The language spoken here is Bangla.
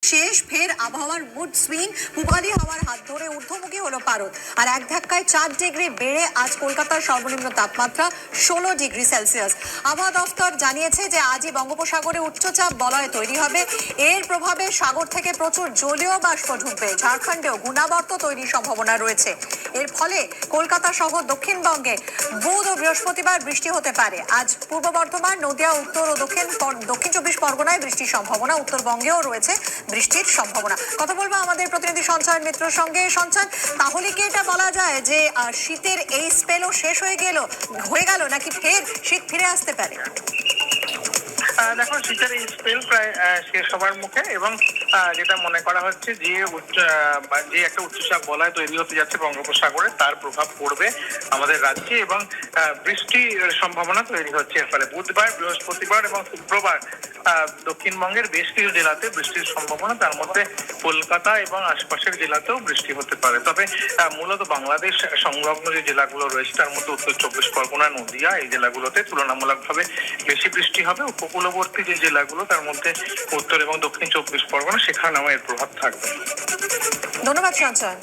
শেষ ফের আবহাওয়ার মুড সুইং, পূবালি হাওয়ার হাত ধরে ঊর্ধ্বমুখী হলো পারদ। আর এক ধাক্কায় 4 ডিগ্রি বেড়ে আজ কলকাতার সর্বনিম্ন তাপমাত্রা 16 ডিগ্রি সেলসিয়াস। আবহাওয়া দফতর জানিয়েছে যে আজই বঙ্গোপসাগরে উচ্চচাপ বলয় তৈরি হবে। এর প্রভাবে সাগর থেকে প্রচুর জলীয় বাষ্প ঢুকবে। ঝাড়খণ্ডেও ঘূর্ণাবর্ত তৈরির সম্ভাবনা রয়েছে। এর ফলে কলকাতা সহ দক্ষিণবঙ্গে বুধ ও বৃহস্পতিবার বৃষ্টি হতে পারে। আজ পূর্ব বর্ধমান, নদিয়া, উত্তর ও দক্ষিণ 24 পরগনায় বৃষ্টির সম্ভাবনা। উত্তরবঙ্গেও রয়েছে বৃষ্টির সম্ভাবনা। কথা বলবো আমাদের প্রতিনিধি সঞ্চয়ন মিত্রর সঙ্গে। সঞ্চয়ন, তাহলে কি এটা বলা যায় যে শীতের এই স্পেলও শেষ হয়ে গেল নাকি ফের শীত ফিরে আসতে পারে? দেখো, শীতের এই স্পেল প্রায় শেষ হবার মুখে এবং যেটা মনে করা হচ্ছে যে একটা উচ্চচাপ বলয় তৈরি হতে যাচ্ছে বঙ্গোপসাগরে, তার প্রভাব পড়বে আমাদের রাজ্যে এবং বৃষ্টির সম্ভাবনা তৈরি হচ্ছে। এর ফলে বুধবার, বৃহস্পতিবার এবং শুক্রবার দক্ষিণবঙ্গের বেশ কিছু জেলাতে বৃষ্টির সম্ভাবনা, তার মধ্যে কলকাতা এবং আশপাশের জেলাতেও বৃষ্টি হতে পারে। তবে মূলত বাংলাদেশ সংলগ্ন যে জেলাগুলো রয়েছে তার মধ্যে উত্তর 24 পরগনা, নদিয়া, এই জেলাগুলোতে তুলনামূলকভাবে বেশি বৃষ্টি হবে। উপকূলবর্তী যে জেলাগুলো তার মধ্যে উত্তর এবং দক্ষিণ 24 পরগনা, সেখানে এর প্রভাব থাকবে। ধন্যবাদ সঞ্চয়ন।